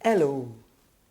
Hello,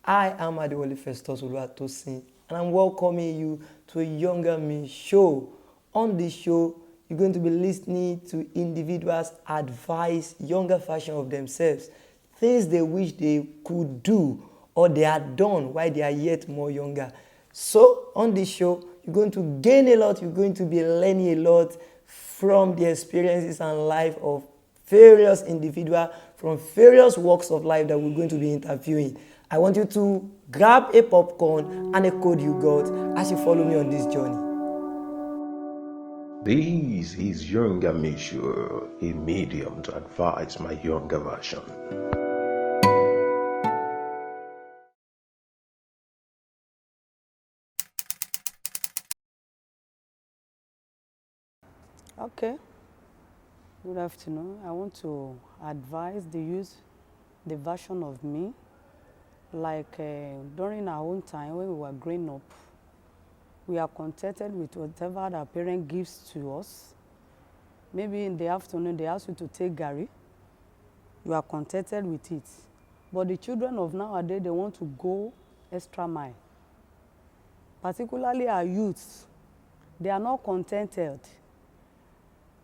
I am Adewale Festus Oluwatosin, and I'm welcoming you to a Younger Me show. On this show, you're going to be listening to individuals advise younger version of themselves, things they wish they could do or they had done while they are yet more younger. So, on this show, you're going to gain a lot, you're going to be learning a lot from the experiences and life of various individuals from various walks of life that we're going to be interviewing. I want you to grab a popcorn and a code you got as you follow me on this journey. This is Younger Me Show, a medium to advise my younger version. Okay. Good afternoon. I want to advise the youth, the version of me, like during our own time when we were growing up, we are contented with whatever our parent gives to us. Maybe in the afternoon, they ask you to take garri. You are contented with it. But the children of nowadays, they want to go extra mile. Particularly our youths, they are not contented.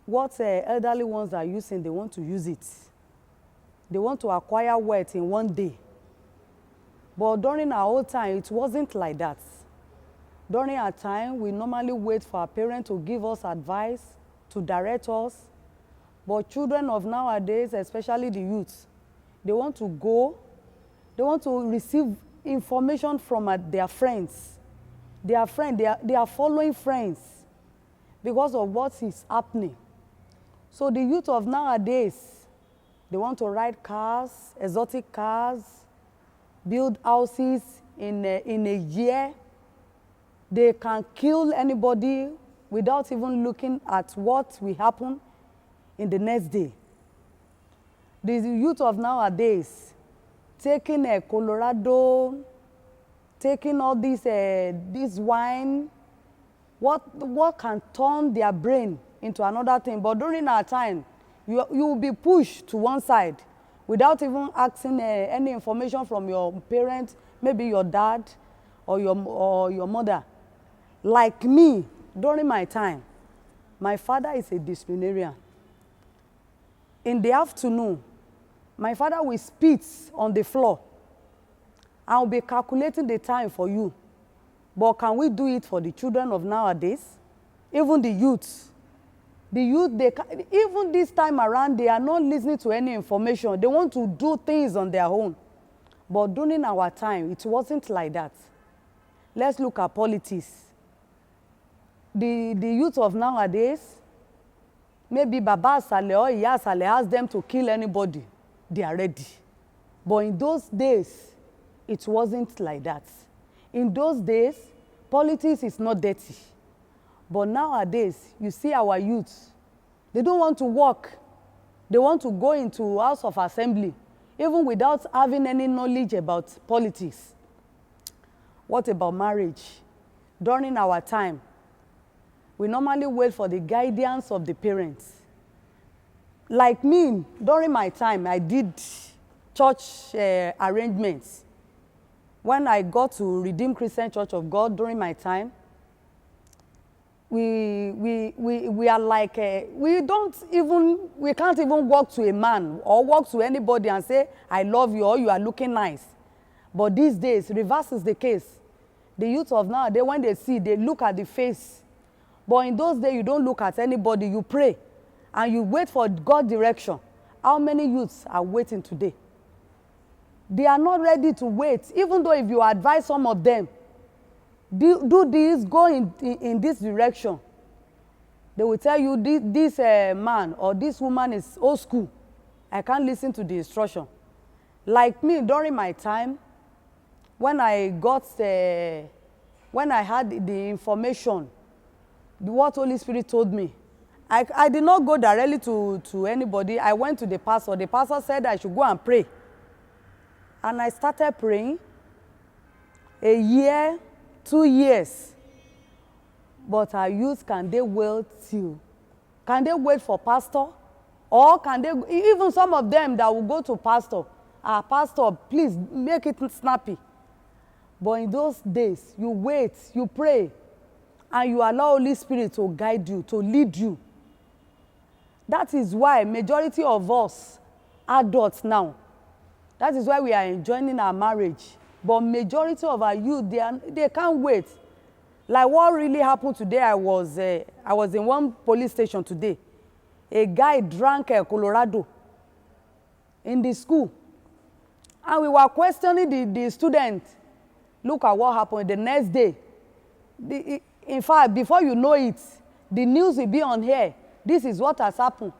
What elderly ones are using, they want to use it. They want to acquire wealth in one day. But during our old time, it wasn't like that. During our time, we normally wait for our parents to give us advice, to direct us. But children of nowadays, especially the youth, they want to go, they want to receive information from their friends. They are following friends because of what is happening. So the youth of nowadays, they want to ride cars, exotic cars, build houses in a year. They can kill anybody without even looking at what will happen in the next day. The youth of nowadays, taking a Colorado, taking all this wine, what can turn their brain into another thing. But during our time, you will be pushed to one side without even asking any information from your parents, maybe your dad or your mother. Like me, during my time, my father is a disciplinarian. In the afternoon, my father will spit on the floor. I'll be calculating the time for you. But can we do it for the children of nowadays? Even the youth. The youth, even this time around, they are not listening to any information. They want to do things on their own. But during our time, it wasn't like that. Let's look at politics. The youth of nowadays, maybe Baba Saleh or Iya Saleh ask them to kill anybody. They are ready. But in those days, it wasn't like that. In those days, politics is not dirty. But nowadays, you see our youth, they don't want to work. They want to go into House of Assembly, even without having any knowledge about politics. What about marriage? During our time, we normally wait for the guidance of the parents. Like me, during my time, I did church arrangements. When I got to Redeemed Christian Church of God during my time, we are like, we can't even walk to a man or walk to anybody and say, I love you or you are looking nice. But these days, reverse is the case. The youth of nowadays, when they see, they look at the face. But in those days, you don't look at anybody, you pray and you wait for God's direction. How many youths are waiting today? They are not ready to wait, even though if you advise some of them, do this, go in this direction. They will tell you this man or this woman is old school. I can't listen to the instruction. Like me, during my time, when I had the information, what Holy Spirit told me, I did not go directly to anybody. I went to the pastor. The pastor said I should go and pray. And I started praying. A year, 2 years. But our youth, can they wait for pastor? Or can they, even some of them that will go to pastor, pastor, please make it snappy. But in those days, you wait, you pray, and you allow Holy Spirit to guide you, to lead you. That is why majority of us adults now, that is why we are enjoying our marriage. But majority of our youth, they can't wait. Like what really happened today, I was in one police station today. A guy drank Colorado in the school. And we were questioning the student. Look at what happened the next day. In fact, before you know it, the news will be on here. This is what has happened.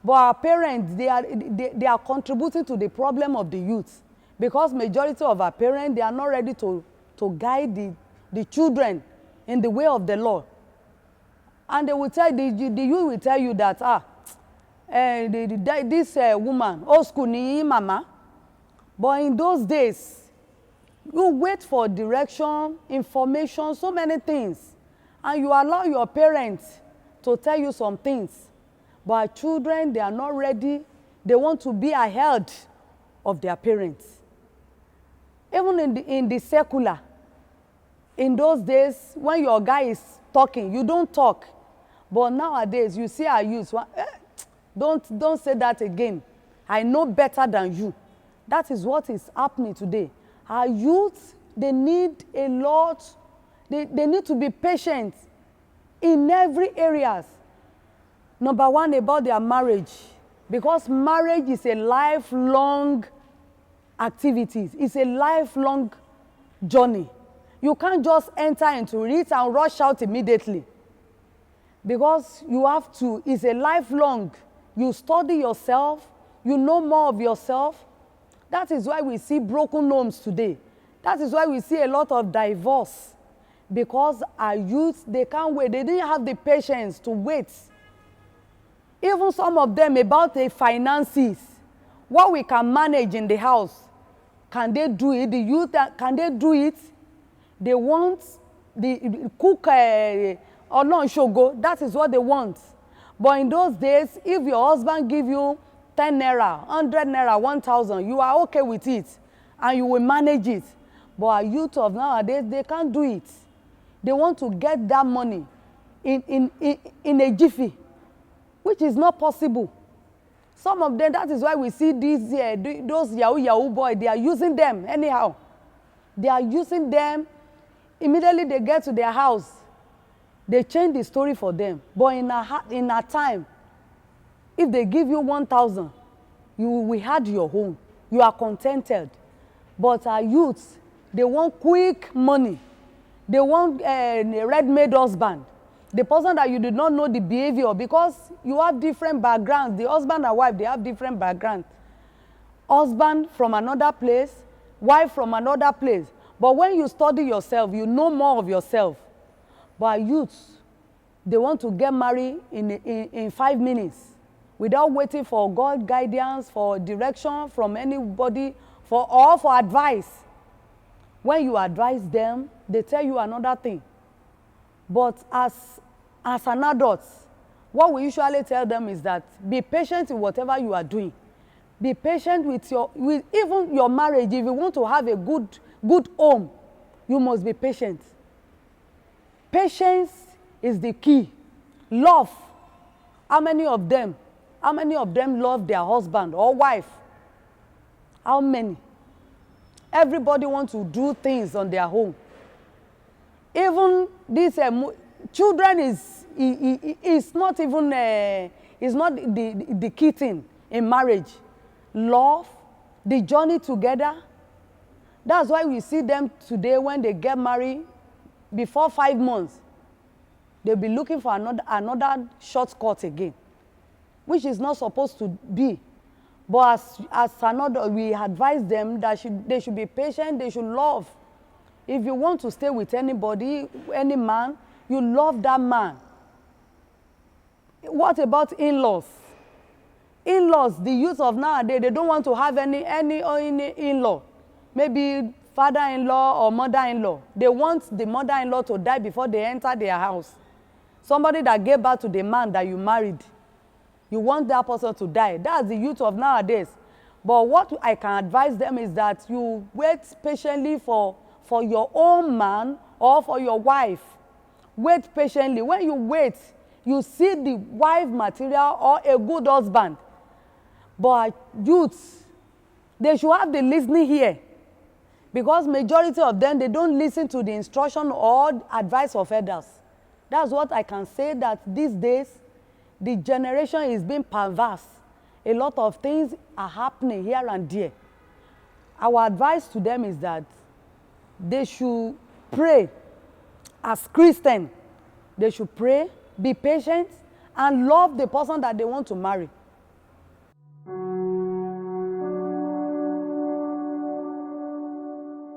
But our parents, they are contributing to the problem of the youth. Because majority of our parents, they are not ready to guide the children in the way of the Lord. And they will tell, the youth will tell you that, this woman, old school ni mama. But in those days, you wait for direction, information, so many things. And you allow your parents to tell you some things. But our children, they are not ready. They want to be ahead of their parents. Even in the secular, in those days, when your guy is talking, you don't talk. But nowadays, you see our youth, don't say that again. I know better than you. That is what is happening today. Our youth, they need a lot. They need to be patient in every areas. Number one, about their marriage. Because marriage is a lifelong activity. It's a lifelong journey. You can't just enter into it and rush out immediately. Because you have to, it's a lifelong. You study yourself, you know more of yourself. That is why we see broken homes today. That is why we see a lot of divorce. Because our youth, they can't wait. They didn't have the patience to wait. Even some of them about the finances, what we can manage in the house, can they do it? The youth, can they do it? They want the cook or non-shogo. That is what they want. But in those days, if your husband give you 10 naira, 100 naira, 1,000, you are okay with it. And you will manage it. But our youth of nowadays, they can't do it. They want to get that money in a jiffy, which is not possible. Some of them, that is why we see these, those Yahoo boys, they are using them anyhow. They are using them. Immediately they get to their house, they change the story for them. But in a time, if they give you 1,000, you will have your home. You are contented. But our youths, they want quick money. They want a ready-made husband. The person that you did not know the behavior, because you have different backgrounds. The husband and wife, they have different backgrounds. Husband from another place, wife from another place. But when you study yourself, you know more of yourself. But youths, they want to get married in 5 minutes without waiting for God's guidance, for direction from anybody, or for advice. When you advise them, they tell you another thing. But as an adult, what we usually tell them is that be patient in whatever you are doing. Be patient with even your marriage. If you want to have a good home, you must be patient. Patience is the key. Love. How many of them love their husband or wife? How many? Everybody wants to do things on their own. Even this children is not even is not the key thing in marriage. Love, the journey together. That's why we see them today when they get married. Before 5 months, they'll be looking for another shortcut again, which is not supposed to be. But as another, we advise them that they should be patient, they should love. If you want to stay with anybody, any man, you love that man. What about in-laws? In-laws, the youth of nowadays, they don't want to have any in-law. Maybe father-in-law or mother-in-law. They want the mother-in-law to die before they enter their house. Somebody that gave birth to the man that you married, you want that person to die. That's the youth of nowadays. But what I can advise them is that you wait patiently for your own man or for your wife. Wait patiently. When you wait, you see the wife material or a good husband. But youths, they should have the listening ear, because majority of them, they don't listen to the instruction or advice of elders. That's what I can say, that these days, the generation is being perverse. A lot of things are happening here and there. Our advice to them is that they should pray. As Christians, they should pray, be patient, and love the person that they want to marry.